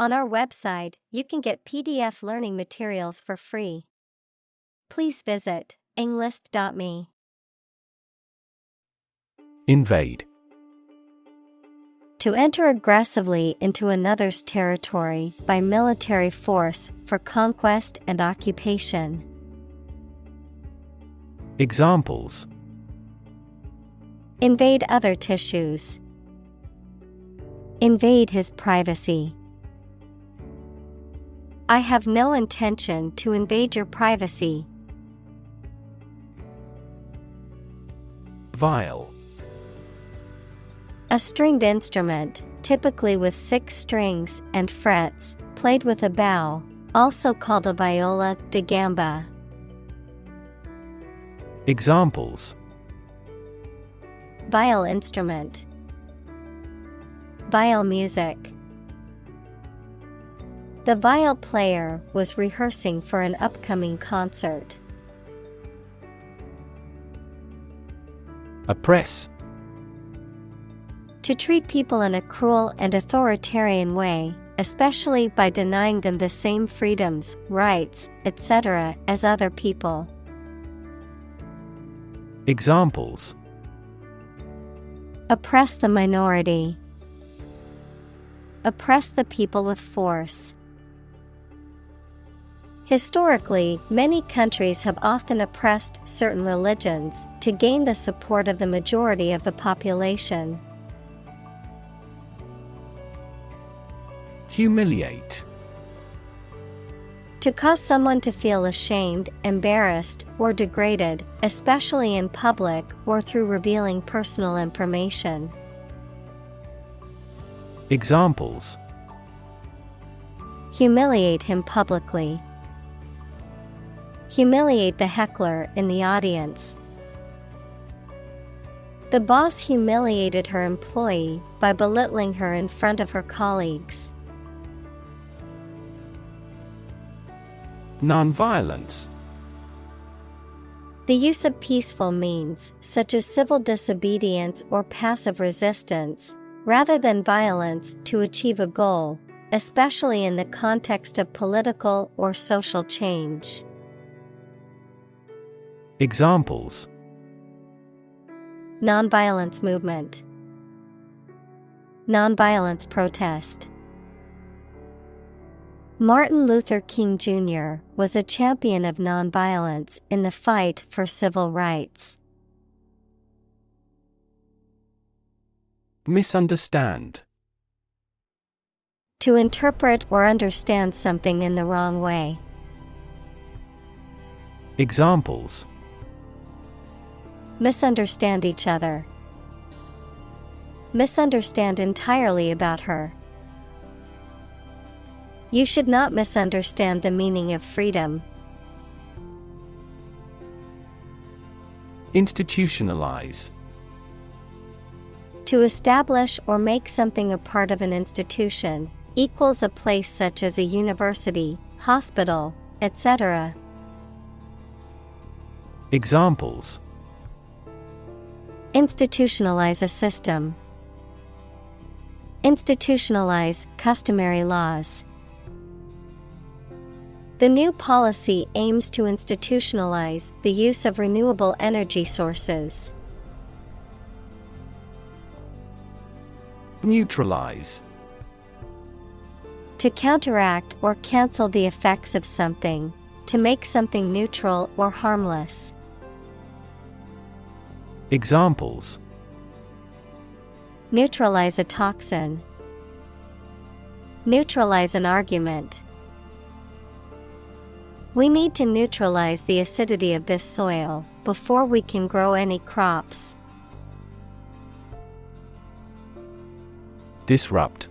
On our website, you can get PDF learning materials for free. Please visit englist.me. Invade. To enter aggressively into another's territory by military force for conquest and occupation. Examples: Invade other tissues. Invade his privacy. I have no intention to invade your privacy. Viol. A stringed instrument, typically with 6 strings and frets, played with a bow, also called a viola da gamba. Examples: Viol instrument. Viol music. The viol player was rehearsing for an upcoming concert. Oppress. To treat people in a cruel and authoritarian way, especially by denying them the same freedoms, rights, etc. as other people. Examples: Oppress the minority. Oppress the people with force. Historically, many countries have often oppressed certain religions to gain the support of the majority of the population. Humiliate. To cause someone to feel ashamed, embarrassed, or degraded, especially in public or through revealing personal information. Examples: Humiliate him publicly. Humiliate the heckler in the audience. The boss humiliated her employee by belittling her in front of her colleagues. Nonviolence. The use of peaceful means, such as civil disobedience or passive resistance, rather than violence to achieve a goal, especially in the context of political or social change. Examples: Nonviolence movement. Nonviolence protest. Martin Luther King Jr. was a champion of nonviolence in the fight for civil rights. Misunderstand. To interpret or understand something in the wrong way. Examples: Misunderstand each other. Misunderstand entirely about her. You should not misunderstand the meaning of freedom. Institutionalize. To establish or make something a part of an institution, equals a place such as a university, hospital, etc. Examples: Institutionalize a system. Institutionalize customary laws. The new policy aims to institutionalize the use of renewable energy sources. Neutralize. To counteract or cancel the effects of something, to make something neutral or harmless. Examples: Neutralize a toxin. Neutralize an argument. We need to neutralize the acidity of this soil before we can grow any crops. Disrupt.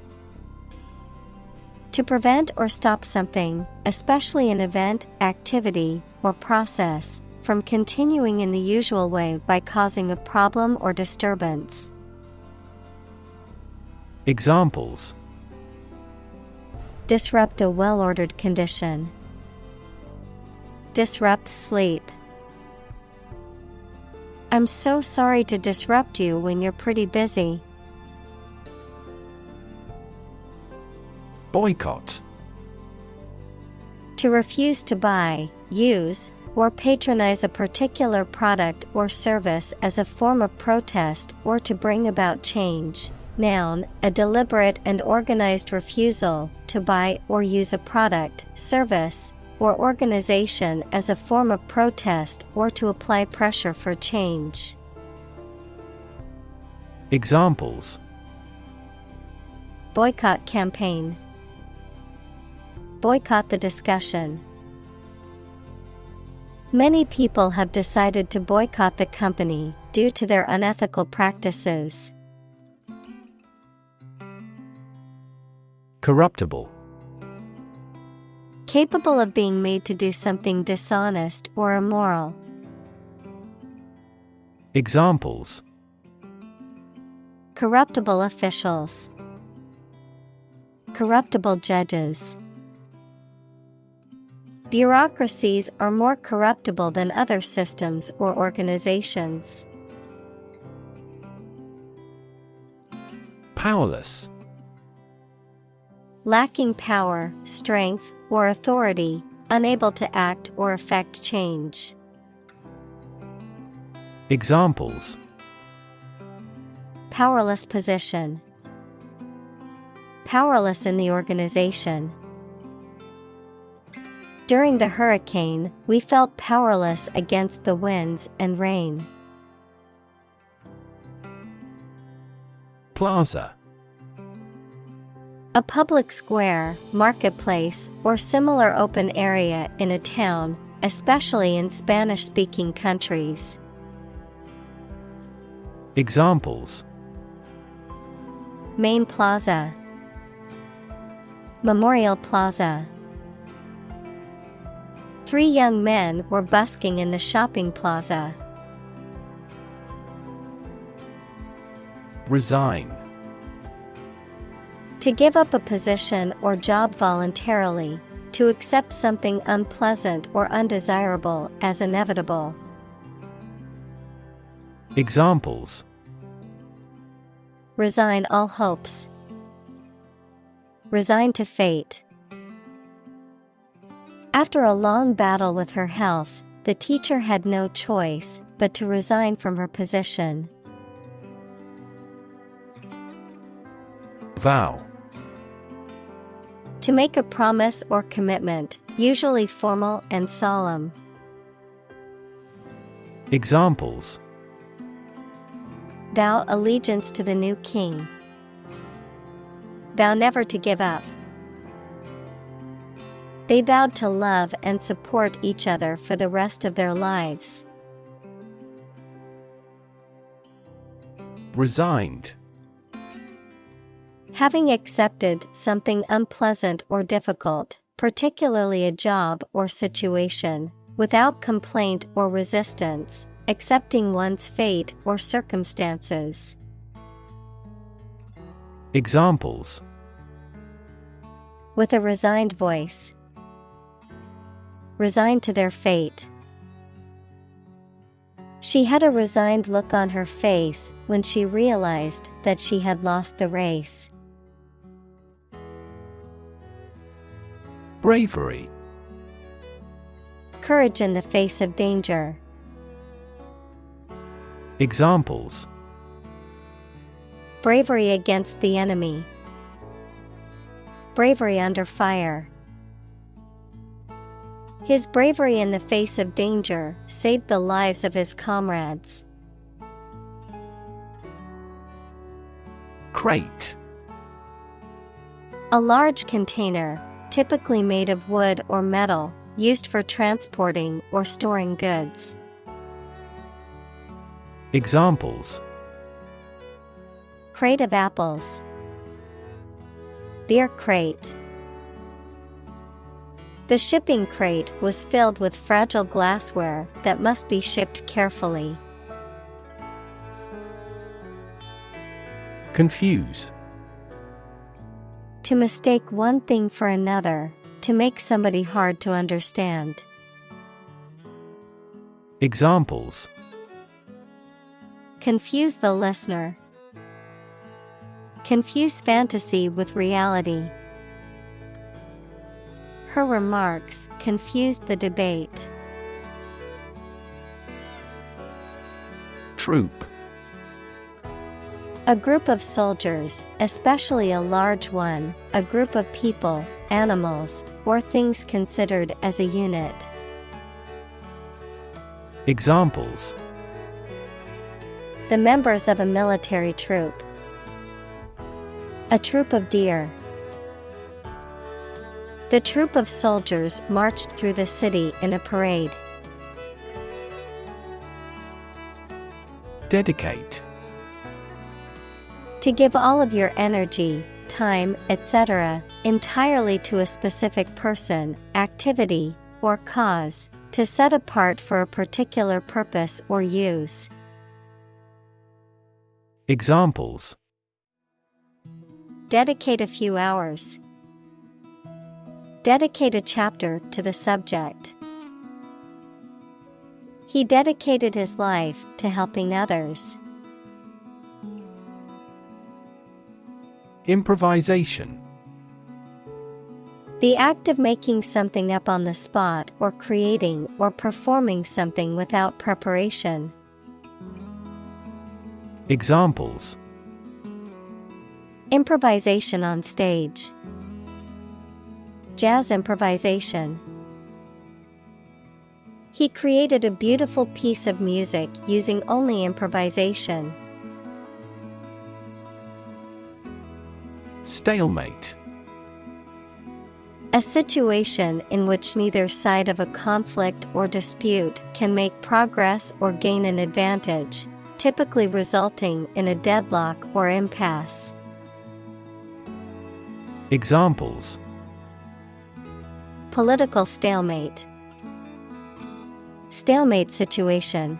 To prevent or stop something, especially an event, activity, or process, from continuing in the usual way by causing a problem or disturbance. Examples: Disrupt a well-ordered condition. Disrupt sleep. I'm so sorry to disrupt you when you're pretty busy. Boycott. To refuse to buy, use, or patronize a particular product or service as a form of protest or to bring about change. Noun, a deliberate and organized refusal to buy or use a product, service, or organization as a form of protest or to apply pressure for change. Examples: Boycott campaign. Boycott the discussion. Many people have decided to boycott the company due to their unethical practices. Corruptible. Capable of being made to do something dishonest or immoral. Examples: Corruptible officials. Corruptible judges. Bureaucracies are more corruptible than other systems or organizations. Powerless. Lacking power, strength, or authority, unable to act or effect change. Examples: Powerless position. Powerless in the organization. During the hurricane, we felt powerless against the winds and rain. Plaza. A public square, marketplace, or similar open area in a town, especially in Spanish-speaking countries. Examples: Main Plaza. Memorial Plaza. 3 young men were busking in the shopping plaza. Resign. To give up a position or job voluntarily, to accept something unpleasant or undesirable as inevitable. Examples: Resign all hopes. Resign to fate. After a long battle with her health, the teacher had no choice but to resign from her position. Vow. To make a promise or commitment, usually formal and solemn. Examples: Vow allegiance to the new king. Vow never to give up. They vowed to love and support each other for the rest of their lives. Resigned. Having accepted something unpleasant or difficult, particularly a job or situation, without complaint or resistance, accepting one's fate or circumstances. Examples: With a resigned voice. Resigned to their fate. She had a resigned look on her face when she realized that she had lost the race. Bravery. Courage in the face of danger. Examples: Bravery against the enemy. Bravery under fire. His bravery in the face of danger saved the lives of his comrades. Crate. A large container, typically made of wood or metal, used for transporting or storing goods. Examples: Crate of apples. Beer crate. The shipping crate was filled with fragile glassware that must be shipped carefully. Confuse. To mistake one thing for another, to make somebody hard to understand. Examples: Confuse the listener. Confuse fantasy with reality. Her remarks confused the debate. Troop. A group of soldiers, especially a large one, a group of people, animals, or things considered as a unit. Examples: The members of a military troop. A troop of deer. The troop of soldiers marched through the city in a parade. Dedicate. To give all of your energy, time, etc., entirely to a specific person, activity, or cause, to set apart for a particular purpose or use. Examples: Dedicate a few hours. Dedicate a chapter to the subject. He dedicated his life to helping others. Improvisation. The act of making something up on the spot or creating or performing something without preparation. Examples: Improvisation on stage. Jazz improvisation. He created a beautiful piece of music using only improvisation. Stalemate. A situation in which neither side of a conflict or dispute can make progress or gain an advantage, typically resulting in a deadlock or impasse. Examples: Political stalemate. Stalemate situation.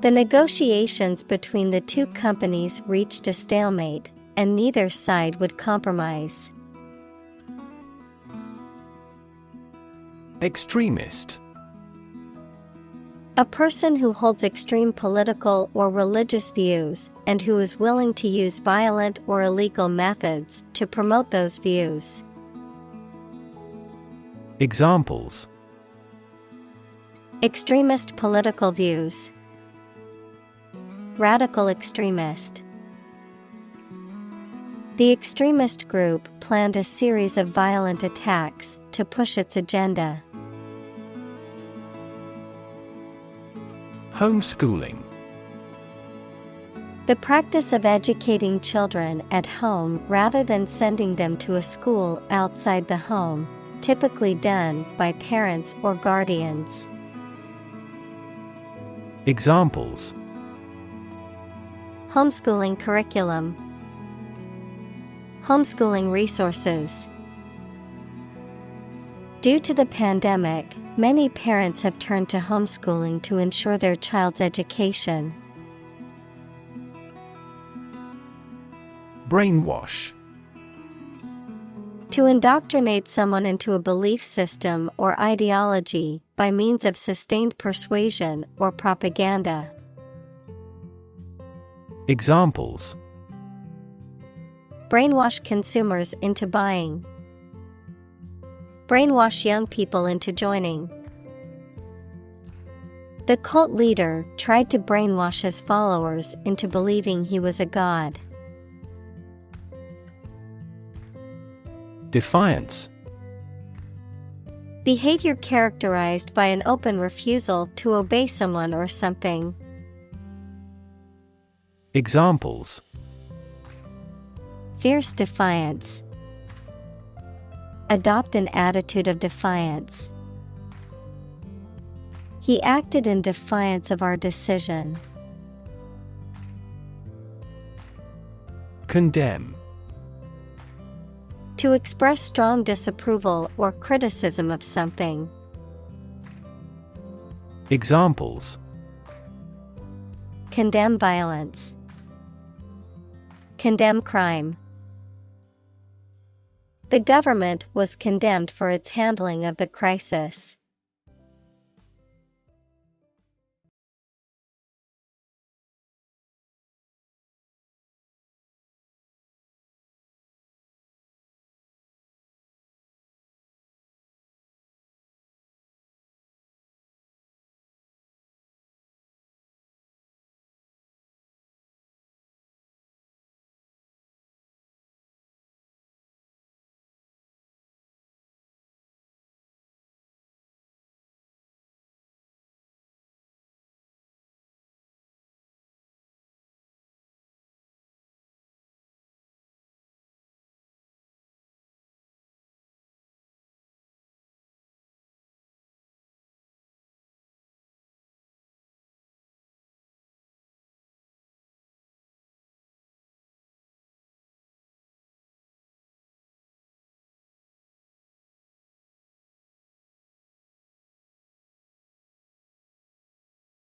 The negotiations between the two companies reached a stalemate, and neither side would compromise. Extremist. A person who holds extreme political or religious views, and who is willing to use violent or illegal methods to promote those views. Examples: Extremist political views. Radical extremist. The extremist group planned a series of violent attacks to push its agenda. Homeschooling. The practice of educating children at home rather than sending them to a school outside the home, typically done by parents or guardians. Examples: Homeschooling curriculum. Homeschooling resources. Due to the pandemic, many parents have turned to homeschooling to ensure their child's education. Brainwash. To indoctrinate someone into a belief system or ideology by means of sustained persuasion or propaganda. Examples: Brainwash consumers into buying. Brainwash young people into joining. The cult leader tried to brainwash his followers into believing he was a god. Defiance. Behavior characterized by an open refusal to obey someone or something. Examples: Fierce defiance. Adopt an attitude of defiance. He acted in defiance of our decision. Condemn. To express strong disapproval or criticism of something. Examples: Condemn violence. Condemn crime. The government was condemned for its handling of the crisis.